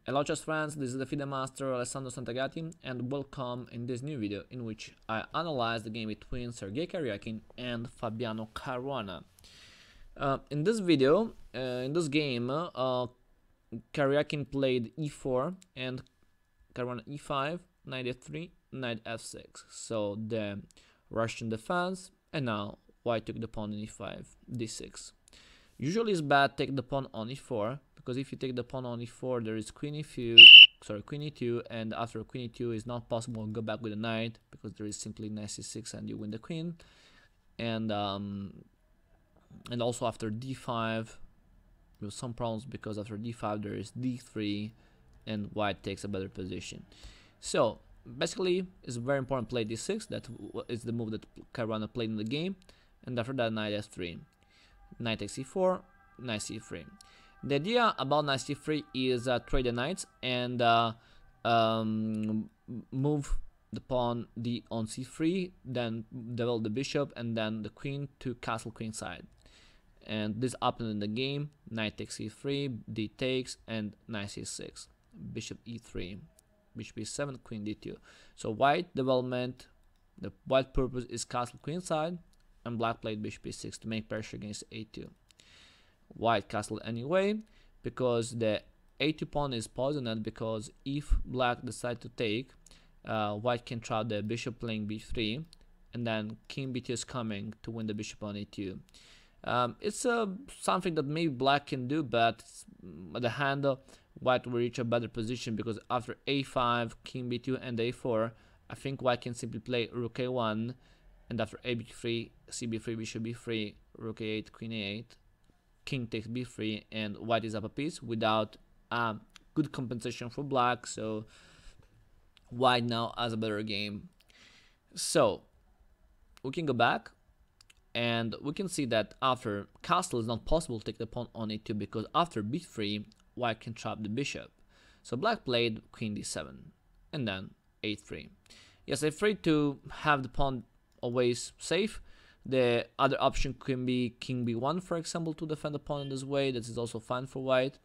Hello chess friends, this is the Fide master Alessandro Santagati, and welcome in this new video in which I analyze the game between Karjakin and Fabiano Caruana. In this video, in this game, Karjakin played e4 and Caruana e5, knight f3, knight f6. So the Russian defense, and now white took the pawn in e5, d6. Usually it's bad take the pawn on e4, because if you take the pawn on e4 there is queen e2, and after queen e2 is not possible to go back with a knight because there is simply knight c6 and you win the queen, and also after d5 with some problems because after d5 there is d3 and white takes a better position. So basically it's very important to play d6. That is the move that Caruana played in the game, and after that knight f3. Knight takes e4, knight c3. The idea about knight c3 is trade the knights and move the pawn on c3, then develop the bishop, and then the queen to castle queen side. And this happened in the game. Knight takes e3, d takes, and knight c6. Bishop e3, bishop e7, queen d2. So white development, the white purpose is castle queen side, and black played bishop e6 to make pressure against a2. White castled anyway because the a2 pawn is poisoned, because if black decides to take, white can trap the bishop playing b3, and then king b2 is coming to win the bishop on a2. It's something that maybe black can do, but at the hand white will reach a better position, because after a5, king b2 and a4, I think white can simply play rook a1, and after ab3, cb3, bishop b3, rook a8, queen a8, king takes b3, and white is up a piece without good compensation for black. So white now has a better game. So we can go back and we can see that after castle is not possible to take the pawn on a2, because after b3 white can trap the bishop. So black played queen d7 and then a3. Yes, a3 to have the pawn always safe. The other option can be king b1, for example, to defend the pawn in this way. This is also fine for white,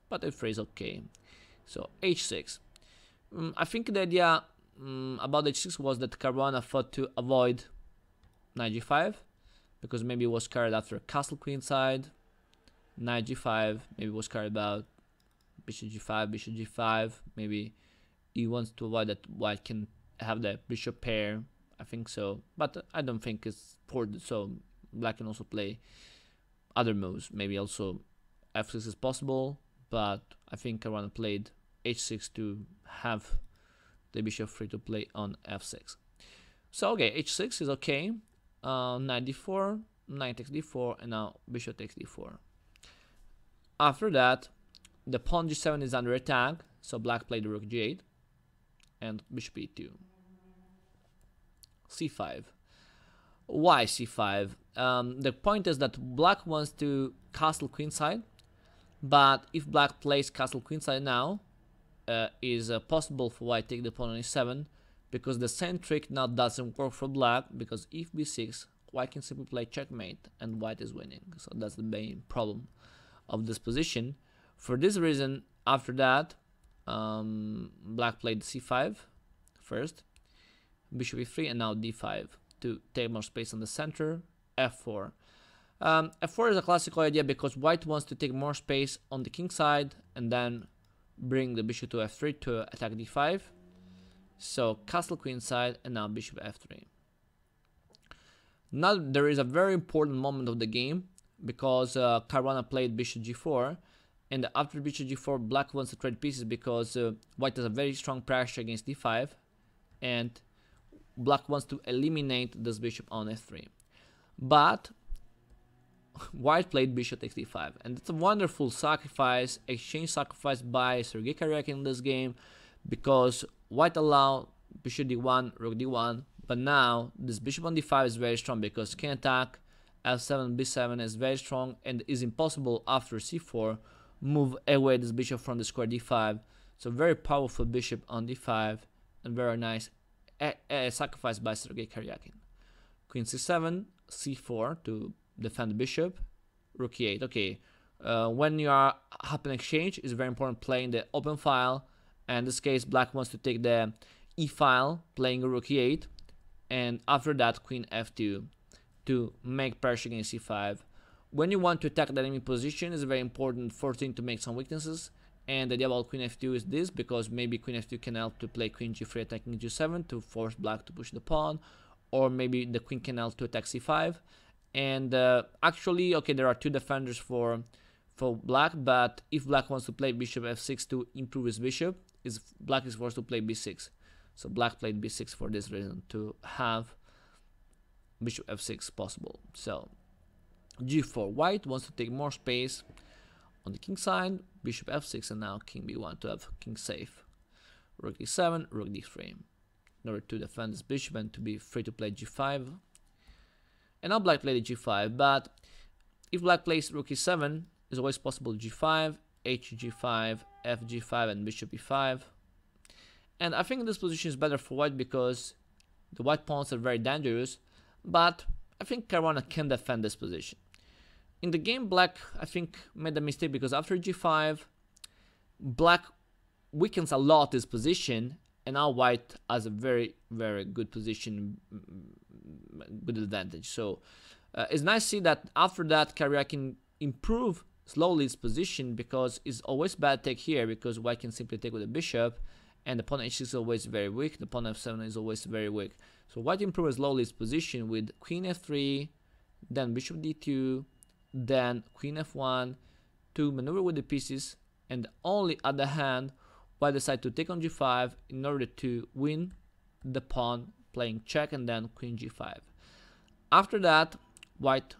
but a3 is okay. So h6. I think the idea about h6 was that Caruana thought to avoid knight g5, because maybe it was carried after castle queen side, knight g5, maybe it was carried about bishop g5, maybe he wants to avoid that white can have the bishop pair. I think so, but I don't think it's poor, so black can also play other moves. Maybe also f6 is possible, but I think Caruana played h6 to have the bishop free to play on f6. So okay, h6 is okay. Knight d4, knight takes d4, and now bishop takes d4. After that, the pawn g7 is under attack, so black played rook g8 and bishop e2. c5. Why c5? The point is that black wants to castle queenside, but if black plays castle queenside now, is possible for white to take the pawn on e7, because the same trick now doesn't work for black, because if b6, white can simply play checkmate and white is winning. So that's the main problem of this position. For this reason, after that, black played c5 first, bishop e3, and now d5 to take more space on the center. f4. F4 is a classical idea because white wants to take more space on the king side and then bring the bishop to f3 to attack d5. So castle queen side, and now bishop f3. Now there is a very important moment of the game, because Caruana played bishop g4, and after bishop g4 black wants to trade pieces, because white has a very strong pressure against d5, and black wants to eliminate this bishop on f3. But white played bishop takes d5, and it's a wonderful sacrifice, exchange sacrifice by Sergei Karjakin in this game, because white allowed bishop d1, rook d1, but now this bishop on d5 is very strong, because can attack f7, b7 is very strong, and is impossible after c4 move away this bishop from the square d5. So very powerful bishop on d5, and very nice sacrifice by Sergei Karjakin. Queen c7, c4 to defend the bishop, rook e8. Okay, When you are happen exchange, it's very important playing the open file. And in this case, black wants to take the e file, playing rook e8, and after that queen f2 to make pressure against e5. When you want to attack the enemy position, it's very important first thing to make some weaknesses. And the idea about queen f2 is this, because maybe queen f2 can help to play queen g3 attacking g7 to force black to push the pawn, or maybe the queen can help to attack c5. And actually, okay, there are two defenders for black, but if black wants to play bishop f6 to improve his bishop, black is forced to play b6. So black played b6 for this reason, to have bishop f6 possible. So g4, white wants to take more space on the king side, bishop f6, and now king b1 to have king safe. Rook d7, rook d3, in order to defend this bishop and to be free to play g5. And now black played g5, but if black plays rook e7, it's always possible g5, hg5, fg5, and bishop e5. And I think this position is better for white because the white pawns are very dangerous, but I think Caruana can defend this position. In the game, black, I think, made a mistake because after g5, black weakens a lot this position, and now white has a very, very good position, good advantage. So it's nice to see that after that, Karjakin improve slowly his position, because it's always bad take here because white can simply take with the bishop, and the pawn h6 is always very weak, the pawn f7 is always very weak. So white improves slowly his position with queen f3, then bishop d2, then queen f1 to maneuver with the pieces, and only at the hand white decide to take on g5 in order to win the pawn, playing check and then queen g5. After that, white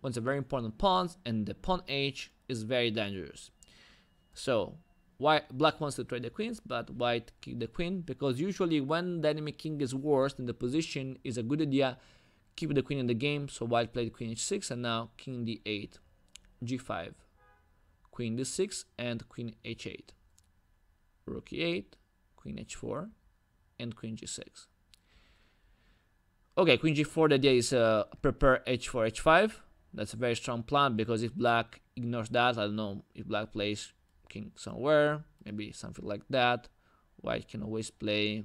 wants a very important pawns, and the pawn h is very dangerous. So black wants to trade the queens, but white keep the queen, because usually when the enemy king is worse in the position, is a good idea keep the queen in the game. So white played queen h6, and now king d8, g5, queen d6, and queen h8, rook e8, queen h4, and queen g6. Okay, queen g4, the idea is prepare h4, h5. That's a very strong plan, because if black ignores that, I don't know, if black plays king somewhere, maybe something like that, white can always play,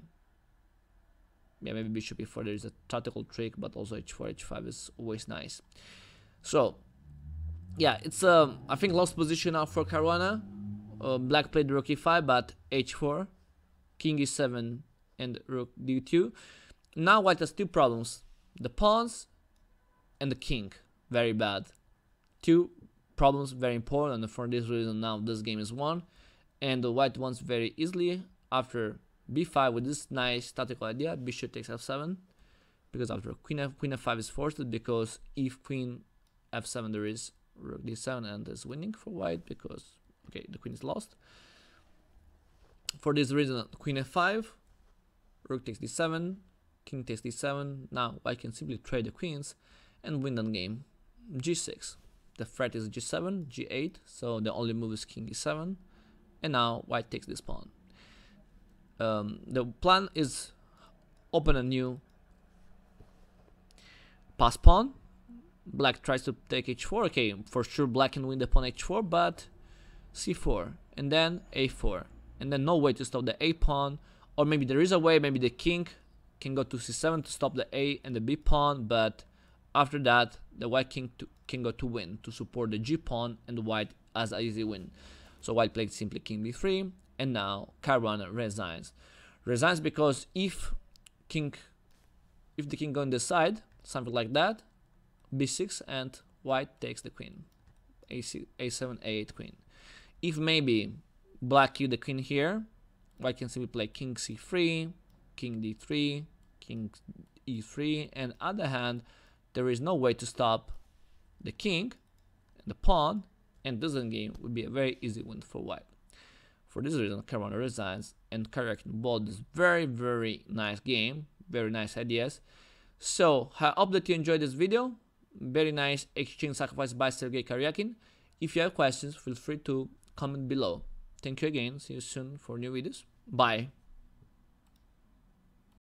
yeah, maybe bishop e4, there is a tactical trick, but also h4, h5 is always nice. So yeah, it's I think lost position now for Caruana. Black played rook e5, but h4, king e7, and rook d2. Now white has two problems, the pawns and the king, very bad. Two problems, very important, and for this reason now this game is won. And the white wants very easily after b5 with this nice tactical idea, bishop takes f7, because after queen f5 is forced, because if queen f7 there is rook d7 and is winning for white, because okay, the queen is lost. For this reason, queen f5, rook takes d7, king takes d7. Now white can simply trade the queens and win the game. g6, the threat is g7, g8, so the only move is king e7, and now white takes this pawn. The plan is open a new pass pawn. Black tries to take h4. Okay, for sure black can win the pawn h4, but c4, and then a4, and then no way to stop the a pawn, or maybe there is a way, maybe the king can go to c7 to stop the a and the b pawn, but after that the white king can go to win to support the g pawn, and the white has an easy win. So white played simply king b3, and now Caruana resigns because if the king go on this side, something like that, b6, and white takes the queen, a7, a8 queen. If maybe black keep the queen here, white can simply play king c3, king d3, king e3, and on the other hand there is no way to stop the king and the pawn, and this game would be a very easy win for white. For this reason, Caruana resigns, and Karjakin bought this very, very nice game, very nice ideas. So I hope that you enjoyed this video. Very nice exchange sacrifice by Sergei Karjakin. If you have questions, feel free to comment below. Thank you again. See you soon for new videos. Bye.